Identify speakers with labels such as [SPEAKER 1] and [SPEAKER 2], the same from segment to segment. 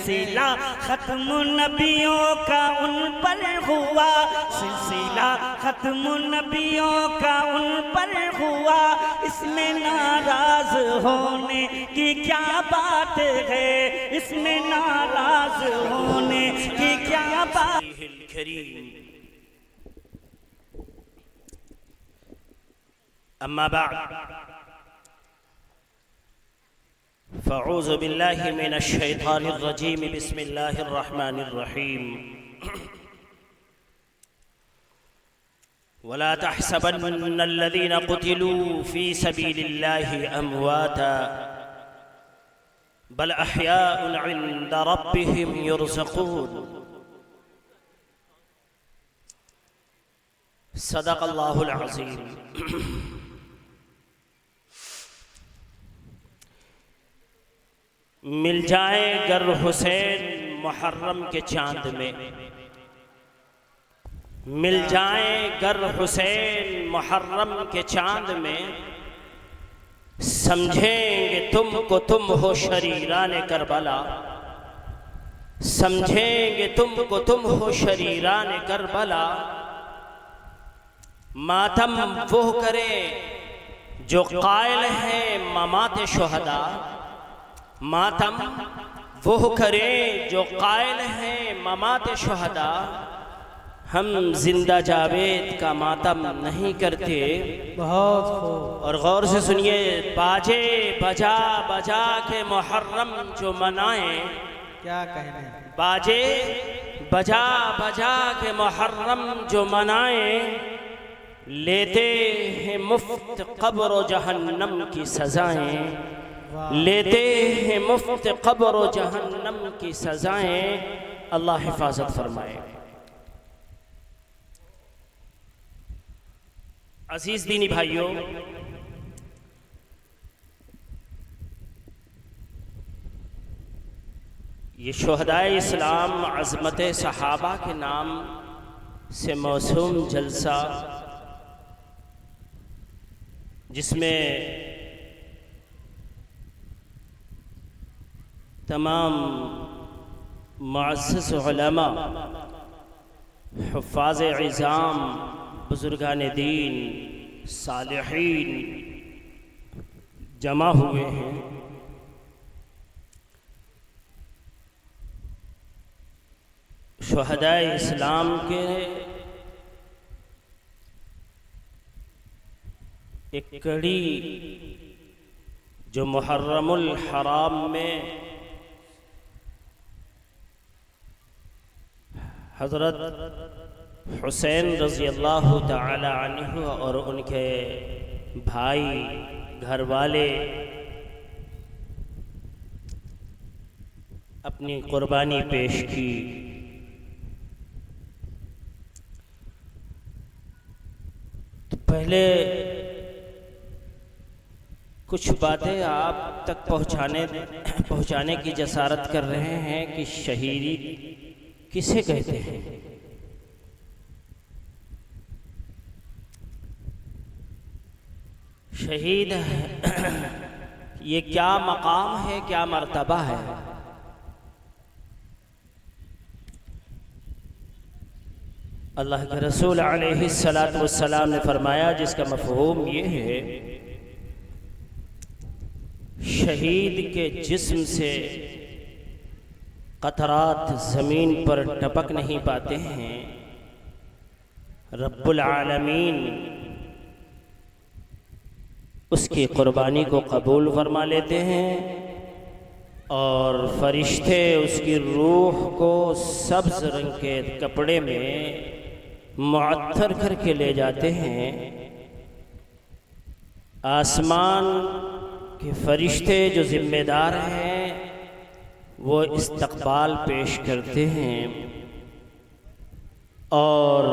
[SPEAKER 1] सिलसिला खत्म नबियों का उन पर हुआ, सिलसिला खत्म नबियों का उन पर हुआ। इसमें नाराज होने की क्या बात है, इसमें नाराज होने की क्या बात। अम्मा बाद फ़अऊज़ु बिल्लाहि मिनश शैतानिर रजीम, बिस्मिल्लाहिर रहमानिर रहीम। वला तहसबन्नल्लज़ीना क़ुतिलू फ़ी सबीलिल्लाहि अमवाता बल अहयाउन इंद रब्बिहिम युरज़क़ून। सदक़ल्लाहुल अज़ीम। मिल जाए गर हुसैन मुहर्रम के चांद में, मिल जाए गर हुसैन मुहर्रम के चांद में, समझेंगे तुमको तुम हो शरीरान करबला, समझेंगे तुमको तुम हो शरीरान करबला। मातम वो करे जो कायल है ममात शुहदा, मातम वो करे जो कायल है ममात शुहदा। हम जिंदा जावेद का मातम नहीं करते। बहुत और गौर से सुनिए, बाजे बजा बजा के मुहर्रम जो मनाए,
[SPEAKER 2] क्या कहने,
[SPEAKER 1] बाजे बजा बजा के मुहर्रम जो मनाए, लेते हैं मुफ्त कब्र व जहन्नम की सजाएं, लेते हैं मुफ्त कब्र व जहन्नम की सजाएं। अल्लाह हिफाजत फरमाए। अजीज दीनी भाइयों, ये शुहदाए इस्लाम अज़मत सहाबा के नाम से मौसूम जलसा, जिसमें तमाम मुअज़्ज़ज़ उलमा, हुफ़्फ़ाज़ इज़ाम, बुज़ुर्गान दीन, सालिहीन जमा हुए हैं। शुहदाए इस्लाम के एक कड़ी जो मुहर्रमुल हराम में हज़रत हुसैन रज़ी अल्लाह तआला अन्हु और उनके भाई घर वाले अपनी कुर्बानी पेश की। तो पहले कुछ बातें आप तक पहुँचाने की जसारत कर रहे हैं कि शहीदी किसे कहते हैं। शहीद ये क्या मकाम है, क्या मर्तबा है। अल्लाह के रसूल अलैहिस्सलातु वस्सलाम ने फरमाया, जिसका मफ़हूम ये है, शहीद के जिस्म से कतरात ज़मीन पर टपक नहीं पाते हैं। रब्बुल आलमीन उसकी कुर्बानी को कबूल फरमा लेते हैं और फरिश्ते उसकी रूह को सब्ज़ रंग के कपड़े में मुअत्तर करके ले जाते हैं। आसमान के फरिश्ते जो ज़िम्मेदार हैं वो इस्तक़बाल पेश करते हैं और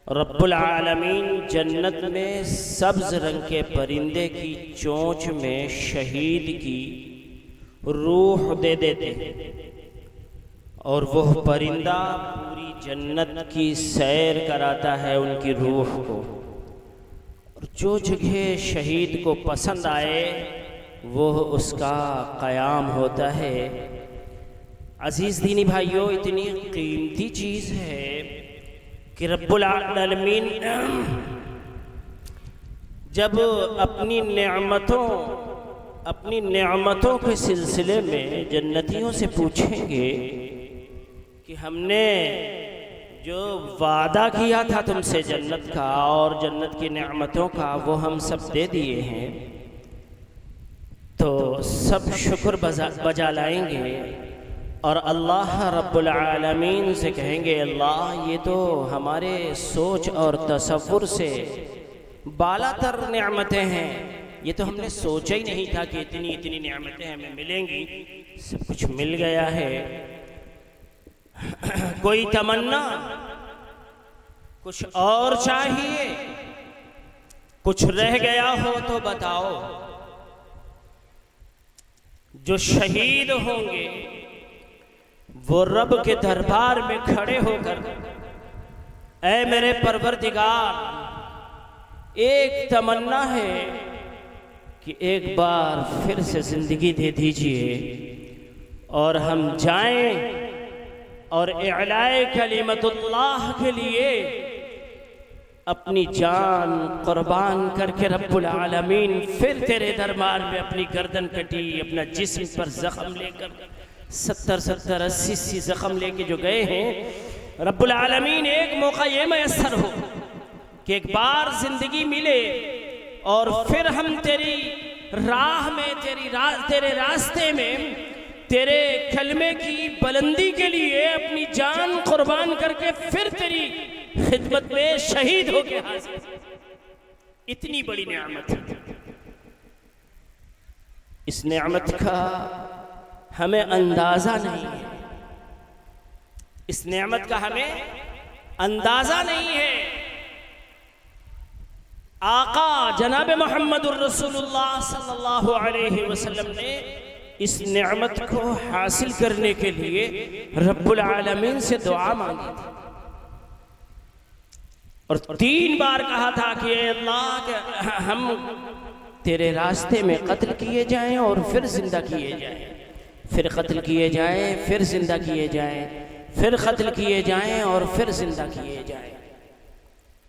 [SPEAKER 1] रब्बुल आलमीन जन्नत में सब्ज़ रंग के परिंदे की चोंच में शहीद की रूह दे देते हैं और वह परिंदा पूरी जन्नत की सैर कराता है उनकी रूह को। और जो जगह शहीद को पसंद आए वो उसका क़याम होता है। अज़ीज़ दीनी भाइयों, इतनी कीमती चीज़ है कि रब्बुल आलमीन जब अपनी नेमतों के सिलसिले में जन्नतियों से पूछेंगे कि हमने जो वादा किया था तुमसे जन्नत का और जन्नत की नेमतों का, वो हम सब दे दिए हैं, तो सब शुक्र बजा लाएंगे और अल्लाह रब्बुल आलमीन से कहेंगे, अल्लाह ये तो हमारे सोच और तसव्वुर से बालातर नेमतें हैं, ये तो हमने सोचा ही नहीं था कि इतनी इतनी नेमतें हमें मिलेंगी। सब कुछ मिल गया है। कोई तमन्ना, कुछ और चाहिए, कुछ रह गया हो तो बताओ। जो शहीद होंगे वो रब के दरबार में खड़े होकर, ऐ मेरे परवरदिगार, एक तमन्ना है कि एक बार फिर से ज़िंदगी दे दीजिए और हम जाएं और इलाए कलिमतुल्लाह के लिए अपनी जान कुर्बान करके रब्बुल आलमीन फिर तेरे दरबार में अपनी गर्दन कटी, अपना जिस्म पर ज़ख्म लेकर 70 80 ज़ख्म लेके जो गए हैं, रब्बुल आलमीन एक मौका ये मैसर हो कि एक बार ज़िंदगी मिले और फिर हम तेरी राह में, तेरे रास्ते में, तेरे कलमे की बुलंदी के लिए अपनी जान कुर्बान करके फिर तेरी खिदमत में शहीद हो के हाजिर। इतनी बड़ी नेमत है। इस नेमत का हमें अंदाजा नहीं है, इस नेमत का हमें अंदाजा नहीं है। आका जनाब मोहम्मदुर रसूलुल्लाह सल्लल्लाहु अलैहि वसल्लम ने इस नेमत को हासिल करने के लिए रब्बुल आलमीन से दुआ मांगी थी और 3 बार कहा था कि अल्लाह, हम तेरे रास्ते में कत्ल किए जाएं और फिर जिंदा किए जाएं, फिर कत्ल किए जाएं, फिर जिंदा किए जाएं, फिर कत्ल किए जाएं और फिर जिंदा किए जाएं।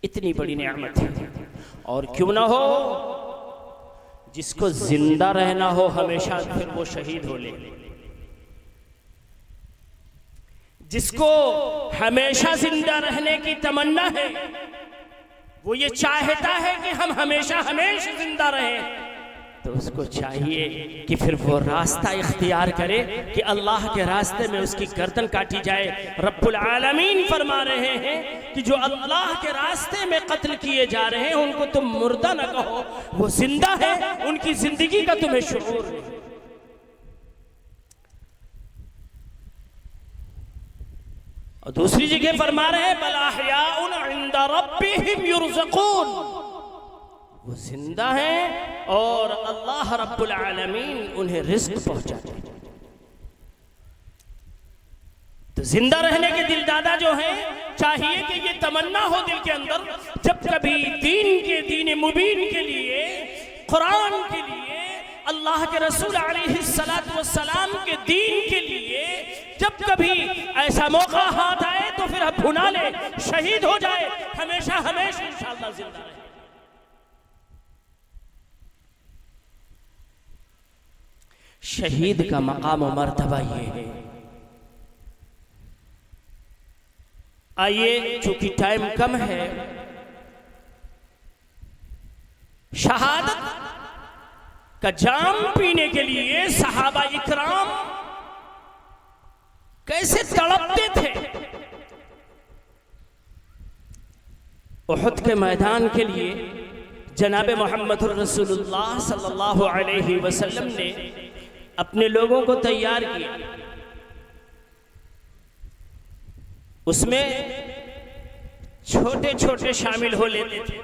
[SPEAKER 1] इतनी बड़ी नेमत है। और क्यों ना हो, जिसको जिंदा रहना हो हमेशा, फिर वो शहीद हो ले। जिसको हमेशा जिंदा रहने की तमन्ना है, वो ये चाहता है कि हम हमेशा हमेशा जिंदा रहें, तो उसको चाहिए कि फिर वो रास्ता इख्तियार करे कि अल्लाह के रास्ते में उसकी गर्दन काटी जाए। रब्बुल आलमीन फरमा रहे हैं कि जो अल्लाह के रास्ते में कत्ल किए जा रहे हैं उनको तुम मुर्दा न कहो, वो जिंदा है, उनकी जिंदगी का तुम्हें शुऊर नहीं। और दूसरी जगह फरमा रहे हैं, बल अहयाउन इंदा रब्बिहिम युरज़क़ून, वो जिंदा हैं और अल्लाह रब्बुल आलमीन उन्हें रिज़्क़ पहुंचाते हैं। तो जिंदा रहने के दिलदादा जो हैं, चाहिए कि ये तमन्ना हो दिल के अंदर, जब कभी दीन मुबीन के लिए, कुरान के लिए, अल्लाह के रसूल अलैहिस्सलातु वस्सलाम के दीन के लिए जब कभी ऐसा मौका हाथ आए तो फिर हम भुना ले, शहीद हो जाए, हमेशा हमेशा इंशाअल्लाह जिंदा रहे। शहीद का मकाम और मर्तबा ये है। आइए, चूंकि टाइम कम है, शहादत का जाम पीने के लिए सहाबा इकराम कैसे तड़पते थे। उहद के मैदान के लिए जनाब मोहम्मद रसूलुल्लाह सल्लल्लाहु अलैहि वसल्लम ने अपने लोगों को तैयार किया। उसमें छोटे छोटे शामिल हो लेते थे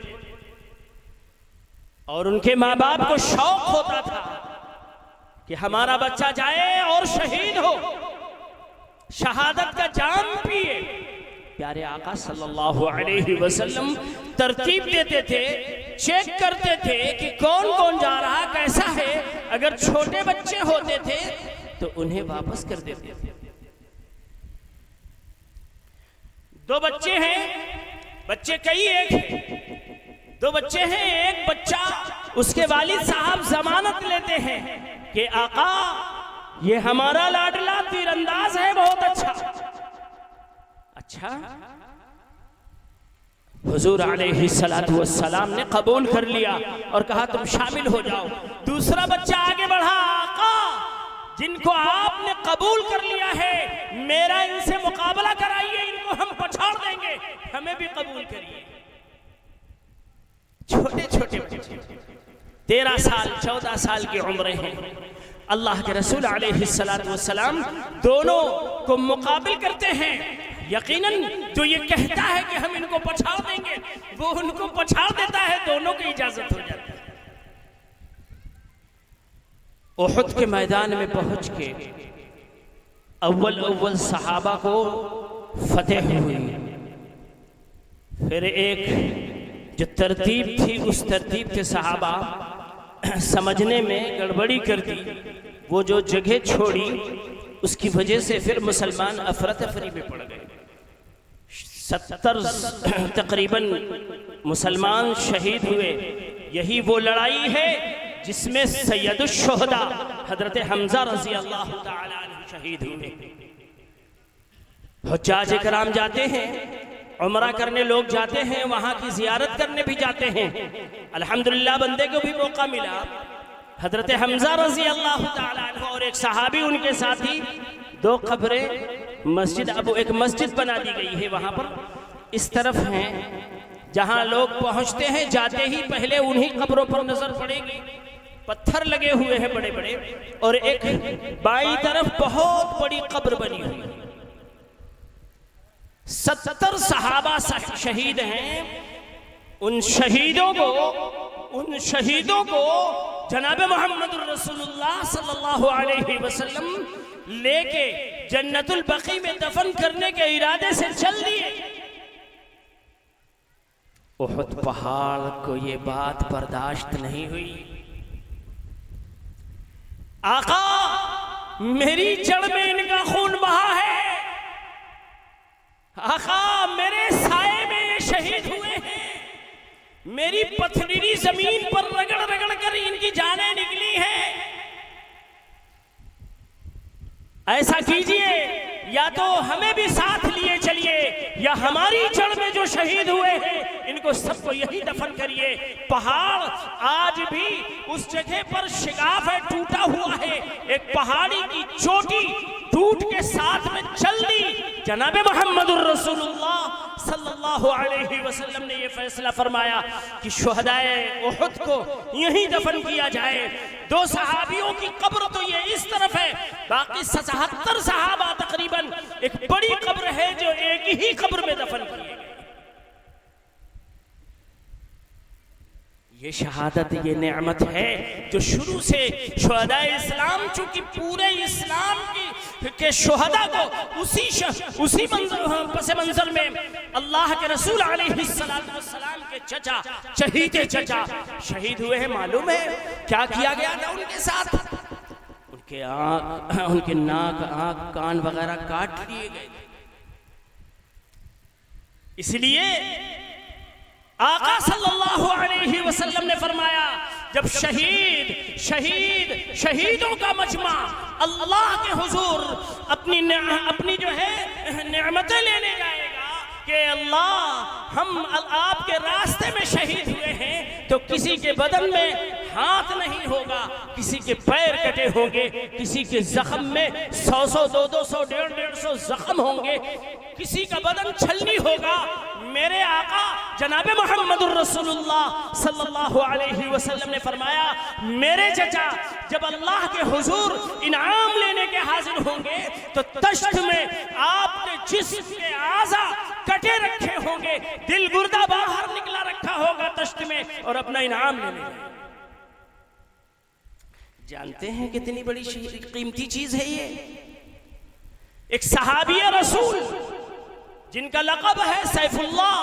[SPEAKER 1] और उनके माँ बाप को शौक होता था कि हमारा बच्चा जाए और शहीद हो, शहादत का जाम पिए। प्यारे आका सल्लल्लाहु अलैहि वसल्लम तरतीब देते थे चेक करते थे कि कौन कौन जा रहा, कैसा है। अगर छोटे बच्चे होते थे तो उन्हें वापस कर देते थे। 2 बच्चे हैं, बच्चे कई एक हैं, 2 बच्चे हैं, एक बच्चा, उसके वालिद साहब जमानत लेते हैं कि आका ये हमारा लाडला तीरंदाज है, बहुत अच्छा। हुजूर अलैहिस्सलातु वस्सलाम ने कबूल कर लिया और कहा तुम शामिल हो जाओ। दूसरा बच्चा आगे बढ़ा, आका जिनको आपने कबूल कर लिया है मेरा इनसे मुकाबला कराइए, इनको हम पछाड़ देंगे, हमें भी कबूल करिए। छोटे छोटे बच्चे 13 साल 14 साल की उम्र हैं। अल्लाह के रसूल अलैहिस्सलातु वस्सलाम दोनों को मुकाबिल करते हैं। यकीनन जो ये कहता है कि हम इनको पछाड़ देंगे, वो उनको पछाड़ देता है, दोनों की इजाजत हो जाती है। उहुद के मैदान में पहुंच के अव्वल सहाबा को फतेह हुई। फिर एक जो तरतीब थी उस तरतीब के सहाबा समझने में गड़बड़ी कर दी, वो जो जगह छोड़ी उसकी वजह से फिर मुसलमान अफरा तफरी में पड़ गए। 70 तकरीबन मुसलमान शहीद हुए। यही वो लड़ाई है जिसमें सैयदुश शुहदा हजरत हमजा रजी अल्लाह ताला अन्हु शहीद हुए। हुज्जाज कराम जाते हैं, उम्रा करने लोग जाते हैं, वहां की जियारत करने भी जाते हैं। अल्हम्दुलिल्लाह बंदे को भी मौका मिला। हजरत हमजा रजी अल्लाह ताला अन्हु और एक सहाबी उनके साथी, 2 कब्रें मस्जिद, अब एक मस्जिद बना दी गई है वहां पर, इस तरफ हैं जहां लोग पहुंचते हैं, जाते ही पहले उन्हीं कब्रों पर नजर पड़ेगी। पत्थर लगे हुए हैं बड़े बड़े, और एक बाईं तरफ बहुत बड़ी कब्र बनी हुई है। 70 सहाबा शहीद हैं। उन शहीदों को जनाब मोहम्मद रसूलुल्लाह सल्लल्लाहु अलैहि वसल्लम लेके जन्नतुल बकी में दफन करने के इरादे से चल दिए। उहुद पहाड़ को ये बात बर्दाश्त नहीं हुई। आका मेरी जड़ में इनका खून बहा है, आका मेरे साए में ये शहीद हुए हैं, मेरी पथरीली जमीन पर रगड़ रगड़ कर इनकी जानें निकली हैं। ऐसा कीजिए, या तो हमें भी साथ लिए चलिए, या हमारी जड़ में जो शहीद हुए हैं इनको सबको यही दफन करिए। पहाड़ आज भी उस जगह पर शिगाफ है, टूटा हुआ है। एक पहाड़ी की चोटी टूट के साथ में चल दी। जनाब मोहम्मदुर रसूलुल्लाह सल्लल्लाहु अलैहि वसल्लम ने यह फैसला फरमाया कि शुहदाए उहुद को यहीं दफन किया जाए। 2 सहाबियों की कब्र तो ये इस तरफ है, बाकी 77 सहाबा तकरीबन एक बड़ी कब्र है जो एक ही कब्र में दफन किए गए। ये शहादत, ये नेमत है जो शुरू से शुहदाए इस्लाम, चूंकि पूरे इस्लाम के शुहदा को उसी पस मंजर में अल्लाह के रसूल अलैहिस्सलातु वस्सलाम के चचा, चहीते चचा शहीद हुए हैं। मालूम है क्या किया गया था उनके साथ? उनके नाक, आंख, कान वगैरह काट लिए गए। इसलिए आका सल्लल्लाहु अलैहि वसल्लम ने फरमाया, जब शहीदों का मजमा अल्लाह के हुजूर अपनी जो है नेमतें लेने जाएगा कि अल्लाह हम आपके रास्ते में शहीद हुए हैं, तो किसी के बदन में हाथ नहीं होगा, किसी के पैर कटे होंगे, किसी के जख्म में 100 200 150 जख्म होंगे, किसी का बदन छलनी होगा। मेरे आका जनाबे मोहम्मदुर रसूलुल्लाह सल्लल्लाहु अलैहि वसल्लम ने फरमाया, मेरे चचा जब अल्लाह के हुजूर इनाम लेने के हाजिर होंगे तो तश्त में आपके जिस्म के आज़ा कटे रखे होंगे, दिल गुर्दा बाहर निकला रखा होगा तश्त में, और अपना इनाम लेने जाएंगे। जानते हैं कितनी बड़ी कीमती चीज है ये। एक सहाबी रसूल जिनका लक़ब है सैफुल्लाह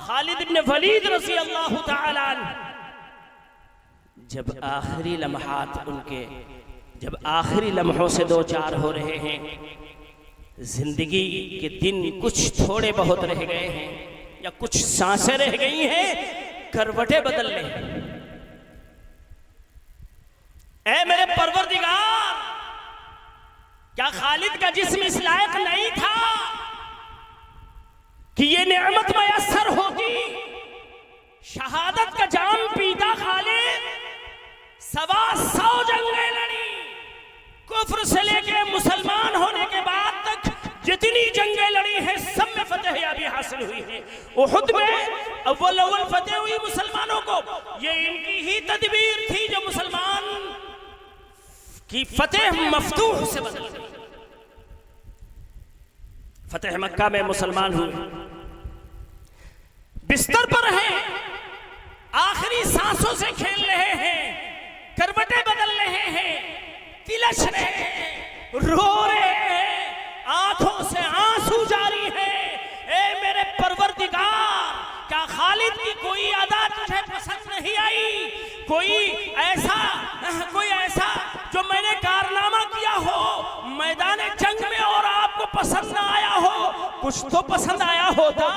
[SPEAKER 1] खालिद इब्न वलीद रज़ी अल्लाह ताला अन्हु, जब आखिरी लम्हात उनके, जब आखिरी लम्हों से दो चार हो रहे हैं, जिंदगी के दिन कुछ थोड़े बहुत रह गए हैं या कुछ सांसें रह गई हैं, करवटें बदल ले। ऐ मेरे परवरदिगार, क्या खालिद का जिस्म इस लायक नहीं था कि ये नेमत मयसर होगी? शहादत का जाम पीता खालिद 125 जंगें लड़ी, कुफ्र से लेके मुसलमान होने के बाद तक जितनी जंगें लड़ी हैं सब में फतेह याबी हासिल हुई है। उहुद में अव्वल फतेह हुई मुसलमानों को, ये इनकी ही तदबीर थी जो मुसलमान की फतेह मफतूह से बदल गई। फतेह मक्का में मुसलमान हुए, बिस्तर पर हैं, आखिरी सांसों से खेल रहे हैं, करवटें बदल रहे हैं, तिलश रहे हैं, रो रहे हैं, आंखों से आंसू जारी है। ए मेरे परवरदिगार, क्या खालिद की कोई अदा तुझे पसंद नहीं आई? कोई ऐसा जो मैंने कारनामा किया हो मैदान जंग में और आपको पसंद ना आया हो? कुछ तो पसंद आया होता।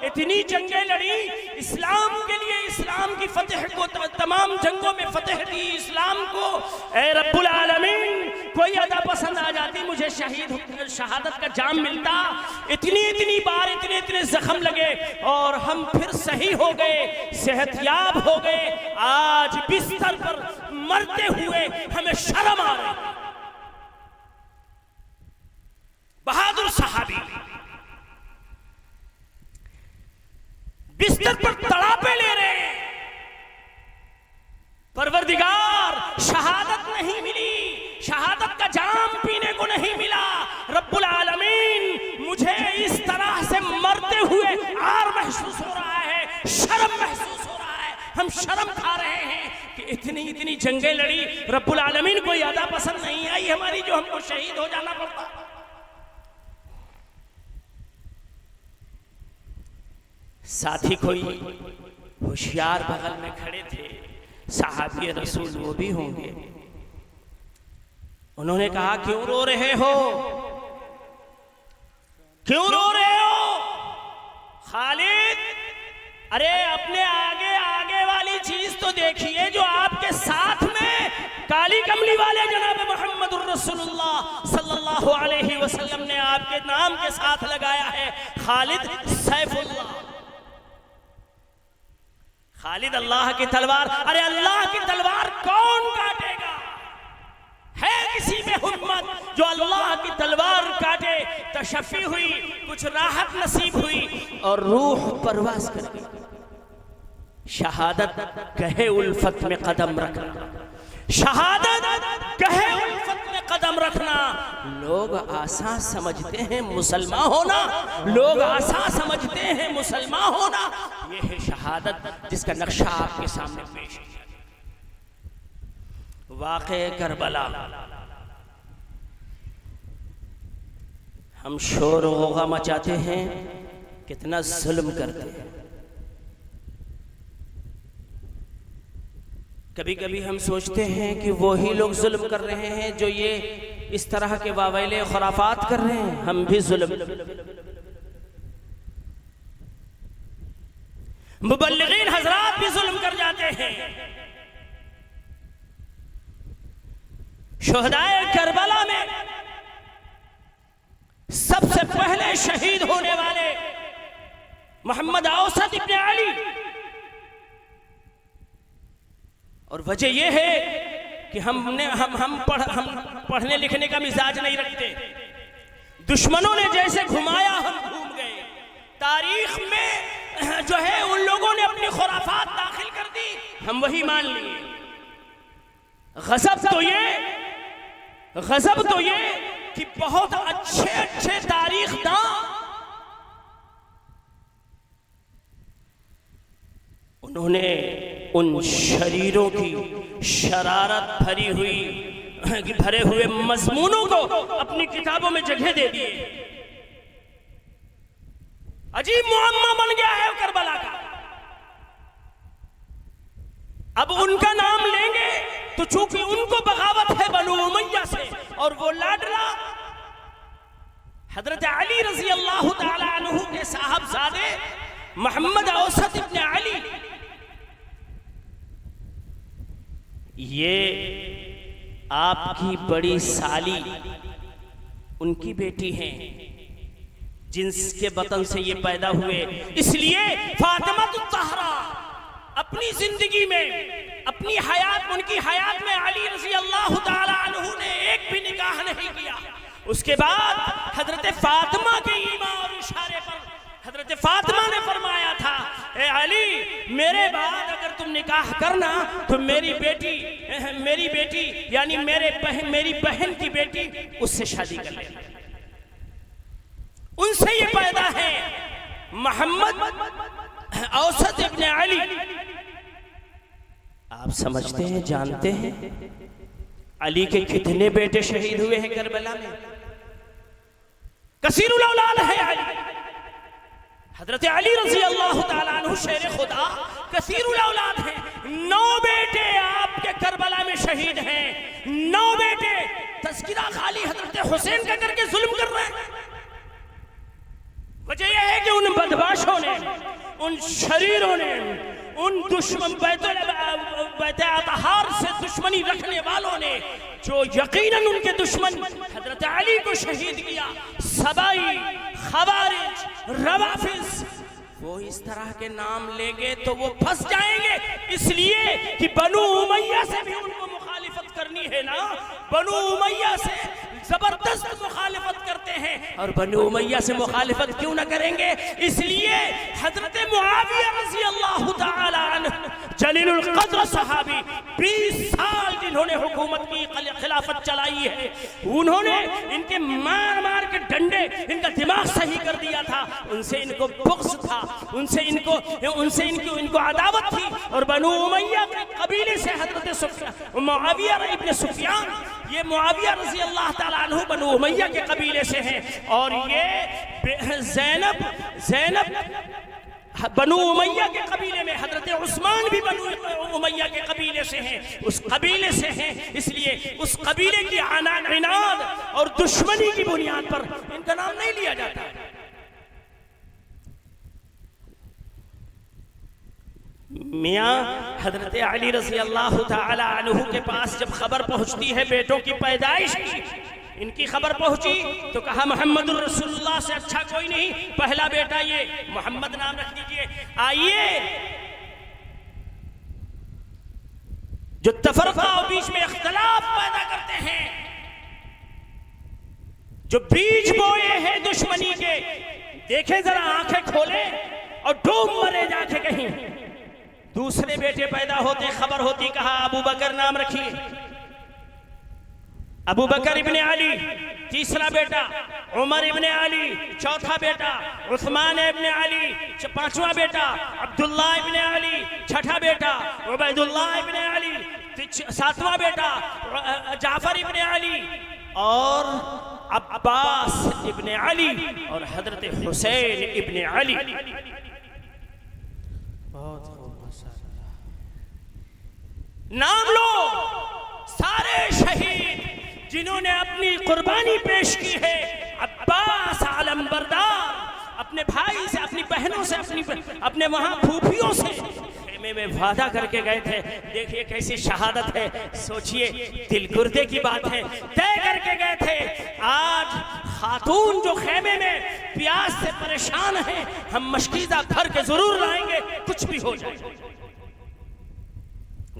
[SPEAKER 1] इतनी जंगें लड़ी इस्लाम के लिए, इस्लाम की फतेह को, तमाम जंगों में फतेह दी इस्लाम को। ऐ रब्बुल आलमीन, कोई अदा पसंद आ जाती, मुझे शहादत का जाम मिलता। इतनी बार इतने जख्म लगे और हम फिर सही हो गए, सेहतयाब हो गए। आज बिस्तर पर मरते हुए हमें शर्म आ रही। बहादुर सहाबी बिस्तर पर तड़ापे ले रहे हैं, परवरदिगार शहादत नहीं मिली, शहादत का जाम पीने को नहीं मिला। रब्बुल आलमीन, मुझे इस तरह से मरते हुए आर महसूस हो रहा है, शर्म महसूस हो रहा है, हम शर्म खा रहे हैं कि इतनी जंगें लड़ी, रब्बुल आलमीन कोई अदा पसंद नहीं आई हमारी जो हमको शहीद हो जाना पड़ता। साथी कोई होशियार बगल में खड़े थे, सहाबी रसूल वो भी होंगे। उन्होंने कहा, क्यों रो रहे हो, क्यों रो रहे हो खालिद? अरे अपने आगे वाली चीज तो देखिए जो आपके साथ में काली कमली वाले जनाब मोहम्मदुर रसूलुल्लाह सल्लल्लाहु अलैहि वसल्लम ने आपके नाम के साथ लगाया है, खालिद सैफुल्लाह। खालिद अल्लाह की तलवार। अरे अल्लाह की तलवार कौन काटेगा? है किसी में हिम्मत जो अल्लाह की तलवार काटे? तशफ़ी हुई, कुछ राहत नसीब हुई और रूह परवास कर गई। शहादत कहे उल्फत में कदम रखना, शहादत कहे उल्फत में कदम रखना। लोग आसान समझते हैं मुसलमान होना, लोग आसान समझते हैं मुसलमान होना। यह है शहादत जिसका नक्शा आपके सामने पेश है। वाक़े करबला, हम शोर गौगा मचाते हैं, कितना जुल्म करते हैं। कभी कभी हम सोचते हैं कि वही लोग जुल्म कर रहे हैं जो ये इस तरह के वावैले खुराफात कर रहे हैं, हम भी जुल्म। मुबल्लिगीन हजरात भी जुल्म कर जाते हैं। शुहदाए करबला में सबसे पहले शहीद होने वाले मोहम्मद औसत इब्न अली, और वजह यह है कि हम पढ़ने लिखने का मिजाज नहीं रखते। दुश्मनों ने जैसे घुमाया हम घूम गए। तारीख में जो है उन लोगों ने अपनी खुराफात दाखिल कर दी, हम वही मान लिए। गजब तो ये कि बहुत अच्छे तारीखदां उन्होंने उन शरीरों की शरारत भरे हुए मजमूनों को अपनी किताबों में जगह दे दिए। अजीब मुअम्मा बन गया है करबला का। अब उनका नाम लेंगे तो चूंकि उनको बगावत है बनु उमैया से, और वो लाडला हजरत अली रजी अल्लाह ताला अन्हु के साहबजादे मोहम्मद औसत इब्न अली, ये आपकी बड़ी साली उनकी बेटी हैं, जिनके बतन से ये पैदा हुए। इसलिए फातिमा तुत्तहरा अपनी जिंदगी में, अपनी हयात, उनकी हयात में अली रजी अल्लाह ताला अन्हु ने एक भी निकाह नहीं किया। उसके बाद हजरत फातिमा के ईमान और इशारे पर हजरत फातिमा ने फरमाया था, ए अली, मेरे बाद अगर तुम निकाह करना तो मेरी बेटी यानी मेरी बहन की बेटी उससे शादी कर लेना। उनसे ये पैदा है मोहम्मद औसत इब्न अली। आप समझते हैं, जानते हैं अली के कितने बेटे शहीद हुए हैं करबला में? कसीरुल औलाद है अली। हजरत अली रजी अल्लाह ताला अन्हु शेर खुदा कसीरुल औलाद हैं। 9 बेटे आपके करबला में शहीद हैं। 9 बेटे। तस्किरा खाली हजरत हुसैन का करके जुल्म कर रहे हैं। वजह यह है कि उन बदमाशों ने, उन शरीरों ने, उन दुश्मन बैत अतहार से दुश्मनी रखने वालों ने, जो यकीनन उनके दुश्मन हजरत अली को शहीद किया, सबाई, खवारिज, रवाफिज, वो इस तरह के नाम लेंगे तो वो फंस जाएंगे। इसलिए कि बनु उमैया से भी उनको मुखालिफत करनी है ना, बनु उमैया से जबरदस्त मुखालिफत करते हैं। और बनु उमैया से मुखालिफत क्यों ना करेंगे? इसलिए हजरत मुआविया रज़ी अल्लाह ताला अन्हु जलीलुल क़द्र सहाबी, 20 साल जिन्होंने हुकूमत की खिलाफत चलाई है, उन्होंने इनके मार मार के डंडे इनका दिमाग सही कर दिया था। उनसे इनको बुग़्ज़ था, उनसे इनको अदावत थी। और बनु उमैया के कबीले से हजरत मुआविया इब्न सुफियान, ये मुआविया रज़ी अल्लाह ताला अन्हु बनु उमैया के कबीले से हैं। और ये ज़ैनब बनु उमैया के कबीले में, हजरत उस्मान भी बनु उमैया के कबीले से हैं, उस कबीले से हैं। इसलिए उस कबीले की इनाद और दुश्मनी की बुनियाद पर इनका नाम नहीं लिया जाता। मियाँ हजरत अली रज़ी अल्लाह ताला अन्हु के पास जब खबर पहुंचती है बेटों की पैदाइश की, इनकी खबर पहुंची तो कहा मोहम्मदुर रसूलुल्लाह से अच्छा कोई नहीं, पहला बेटा ये मोहम्मद नाम रख दीजिए। आइए, जो तफरका और बीच में इख्तलाफ पैदा करते हैं, जो बीज बोए हैं दुश्मनी के, देखे जरा, आंखें खोले और डूब मरे जाके कहीं। दूसरे बेटे पैदा होते, खबर होती, कहा अबू बकर नाम रखिए, अबू बकर इब्ने अली। तीसरा बेटा उमर इब्ने अली, चौथा बेटा उस्मान इब्ने अली, पांचवा बेटा अब्दुल्ला इब्ने अली, छठा बेटा उबैदुल्लाह इब्ने अली, सातवां बेटा जाफर इब्ने अली और अब्बास इब्ने अली और हजरत हुसैन इब्ने अली। नाम लो सारे शहीद जिन्होंने अपनी कुर्बानी पेश की है। अब्बास आलम बरदार अपने भाई से, अपनी बहनों से, अपने वहां फूफियों से खेमे में वादा करके गए थे। देखिए कैसी शहादत है, सोचिए, दिल गुर्दे की बात है। तय करके गए थे, आज खातून जो खेमे में प्यास से परेशान है, हम मशकीज़ा भर के जरूर लाएंगे, कुछ भी हो जाए।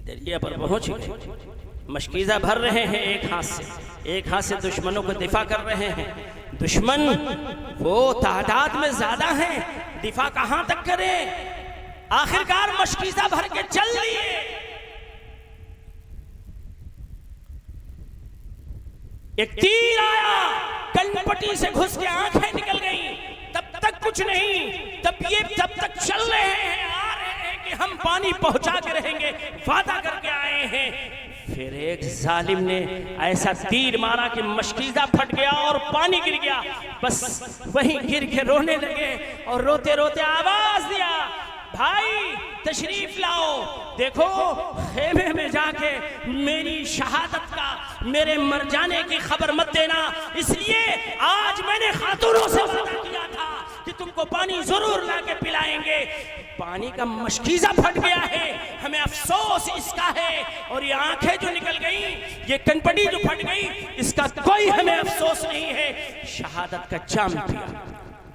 [SPEAKER 1] दरिया पर पहुंच मशकीज़ा भर रहे हैं, एक हाथ से दुश्मनों को दिफा कर रहे हैं। दुश्मन वो तादाद में ज्यादा हैं, दिफा कहां तक करें? आखिरकार मशकीज़ा भर के चल लिए। एक तीर आया, कनपट्टी से घुस के आंखें निकल गई। तब तक कुछ नहीं, तब तक चल रहे हैं, आ रहे हैं कि हम पानी पहुंचा के रहेंगे, वादा करके आए हैं। फिर एक जालिम ने ऐसा तीर मारा कि मशकीज़ा फट गया और पानी गिर गया। बस वहीं गिर के रोने लगे और रोते रोते आवाज दिया, भाई तशरीफ लाओ, देखो खेमे में जाके मेरी शहादत का, मेरे मर जाने की खबर मत देना। इसलिए आज मैंने खातूनों से वादा किया था कि तुमको पानी जरूर लाके पिलाएंगे। पानी का मशकीज़ा फट गया है, हमें अफसोस इसका है। और ये आंखें जो निकल गई, ये कनपटी जो फट गई, इसका कोई हमें अफसोस नहीं है। शहादत का जाम पिया।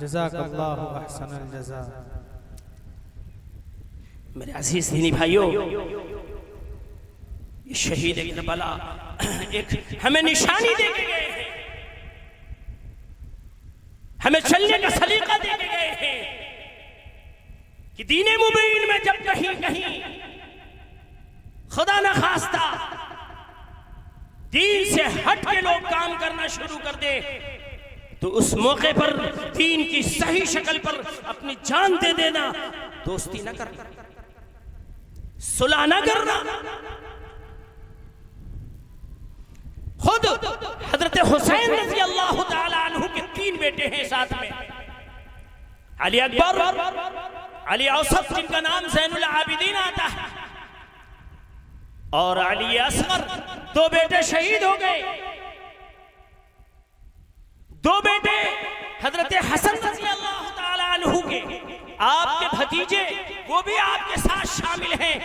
[SPEAKER 2] जज़ाकल्लाहु अहसनल जज़ा।
[SPEAKER 1] मेरे अजीज दीनी भाइयों, ये शहीद करबला एक हमें निशानी दे के गए हैं, हमें चलने का सलीका दे के गए हैं कि दीने मुबीन में जब कहीं कहीं खुदा न खास्ता दीन से हट के लोग काम करना शुरू कर दे, तो उस मौके पर दीन की सही शक्ल पर अपनी जान दे देना। दोस्ती न करना, सुलह न करना। खुद हजरत हुसैन रज़ी अल्लाह ताला अन्हु के 3 बेटे हैं साथ में, अली अकबर, अली औसत जिनका नाम ज़ैनुल आबिदीन आता है, और अली असगर। 2 बेटे शहीद हो गए। 2 बेटे हजरत हसन रज़ी अल्लाह ताला अन्हु के, आपके भतीजे वो भी आपके साथ शामिल हैं,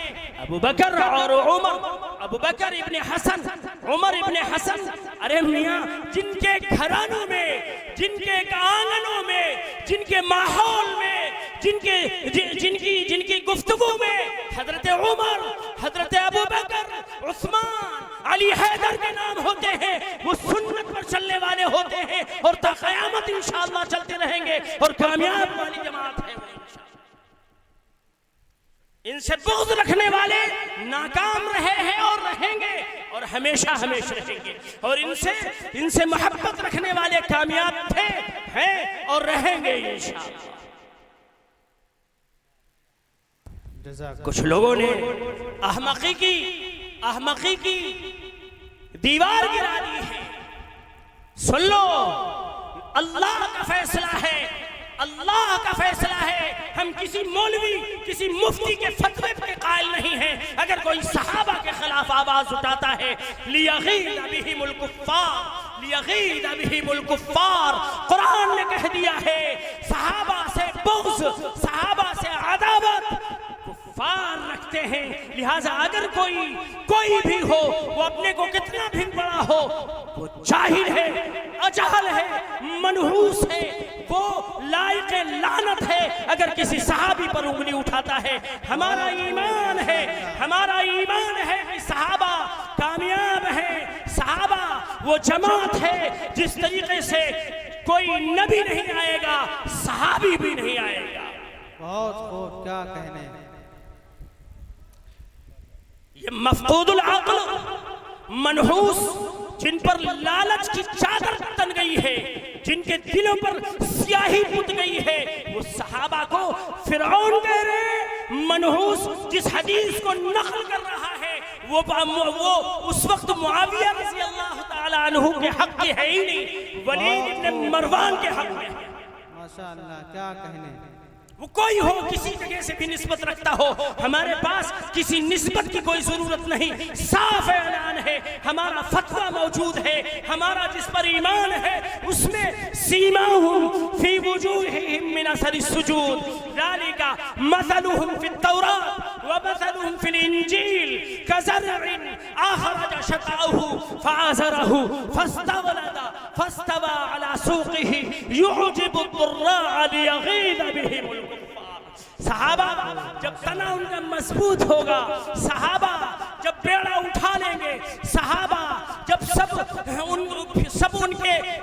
[SPEAKER 1] अबू बकर और उमर। अबू बकर इब्ने हसन, उमर इब्ने हसन। अरे मियाँ, जिनके घरानों में, जिनके आंगनों में, जिनके माहौल में, जिनकी गुफ्तगू में हजरत उमर, हजरत अबू बकर, उस्मान, अली हैदर के नाम होते हैं, वो सुन्नत पर चलने वाले होते हैं और ता क़यामत इंशाअल्लाह चलते रहेंगे और कामयाब वाली जमात है। इनसे बुग़्ज़ रखने वाले नाकाम रहे हैं और रहेंगे और हमेशा हमेशा रहेंगे, और इनसे मोहब्बत रखने वाले कामयाब थे, हैं और रहेंगे इंशाअल्लाह। कुछ लोगों ने अहमकी की दीवार गिरा दी है। सुन लो, अल्लाह का फैसला है, अल्लाह का फैसला है। हम किसी मौलवी, किसी मुफ्ती के फतवे पे कायल नहीं हैं। अगर कोई सहाबा के खिलाफ आवाज उठाता है, लियगीज़ बिहिमुल कुफ्फार, लियगीज़ बिहिमुल कुफ्फार, कुरान ने कह दिया है, सहाबा से बुग़्ज़, सहाबा से अदावत कुफ्फार रखते हैं। लिहाजा अगर कोई भी हो, वो अपने को कितना भी बड़ा हो, वो जाहिल है, अजहल है, मनहूस है, वो लायक लानत है अगर किसी सहाबी पर उंगली उठाता है। हमारा ईमान है, हमारा ईमान है कि सहाबा कामयाब है। सहाबा वो जमात है जिस तरीके से कोई नबी नहीं आएगा, सहाबी भी नहीं आएगा।
[SPEAKER 2] बहुत खूब, क्या कहने।
[SPEAKER 1] ये मफकूदुल अक्ल, मनहूस, जिन पर लालच की चादर तन गई है, जिनके दिलों पर स्याही पुत गई है, वो सहाबा को फिरौन कह रहे। मनहूस जिस हदीस को नकल कर रहा है, वो उस वक्त मुआविया रज़ी अल्लाह ताला अन्हु के हक के है ही नहीं, वलीद इब्न मरवान के हक में है।
[SPEAKER 2] माशाअल्लाह, क्या कहने।
[SPEAKER 1] वो कोई हो, किसी जगह से भी निस्बत रखता हो, हमारे पास किसी निस्बत की कोई जरूरत नहीं। साफ ऐलान है, हमारा फतवा मौजूद है, हमारा जिस पर ईमान है उसमें सीमाहुम फी वुजूहिहिम मिन असरि सुजूद, ज़ालिका मसलुहुम फित तौरात व मसलुहुम फिल इंजील कज़रइन अखरज शतअहु फअज़रहु फस्तवलदा फस्तवा अला सूक़िहि युजिबु दुर्राअ लियगीज़ बिहिमुल कुफ्फार। सहाबा जब तना उनका मजबूत होगा, सहाबा जब बेड़ा उठा लेंगे, सहाबा जब सब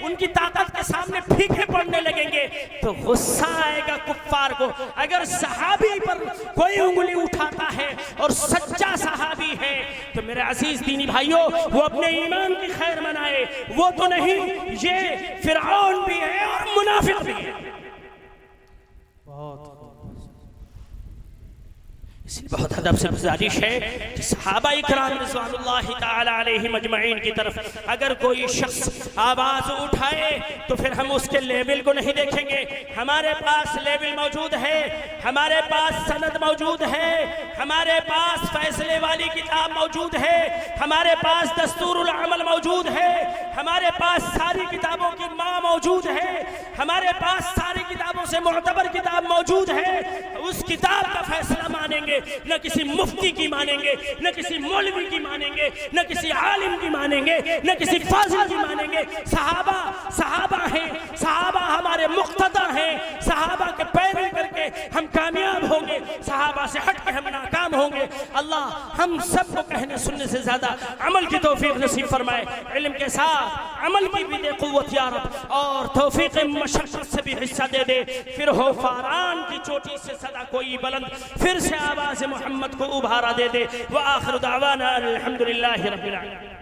[SPEAKER 1] उनकी ताकत के सामने फीके पड़ने लगेंगे, तो गुस्सा आएगा कुफ्फार को। अगर सहाबी पर कोई उंगली उठाता है और सच्चा सहाबी है, तो मेरे अजीज दीनी भाइयों, वो अपने ईमान की खैर मनाए। वो तो नहीं, ये फिरऔन भी है और मुनाफिक भी है। इसलिए बहुत अदब से गुजारिश है कि सहाबा इकराम रिज़वानुल्लाहि ताला अलैहिम अजमईन की तरफ अगर कोई शख्स आवाज़ उठाए तो फिर हम उसके लेवल को नहीं देखेंगे। हमारे पास लेवल मौजूद है, हमारे पास सनद मौजूद है, हमारे पास फैसले वाली किताब मौजूद है, हमारे पास दस्तूरुल अमल मौजूद है, हमारे पास सारी किताबों की माँ मौजूद है, हमारे पास सारी किताबों से मुअतबर किताब मौजूद है। उस किताब का फैसला मानेंगे, न किसी मुफ्ती की मानेंगे, न किसी मौलवी की मानेंगे, न किसी आलिम की मानेंगे, न किसी फाजिल की मानेंगे। सहाबा हैं, सहाबा हमारे मुक्तदा हैं, सहाबा के पैरवी करके हम कामयाब होंगे, सहाबा से हट के हम नाकाम होंगे। अल्लाह हम सबको कहने सुनने से ज्यादा अमल की तौफीक नसीब फरमाए, इल्म के साथ अमल की भी दे कुव्वत या रब, और तौफीक मशक्कत से भी हिस्सा दे दे। फिर हो फारान की चोटी से सदा कोई बुलंद, फिर से आवाज़ मोहम्मद को उभारा दे दे। व आखिर दावाना अल्हम्दुलिल्लाहि रब्बिल आलमीन।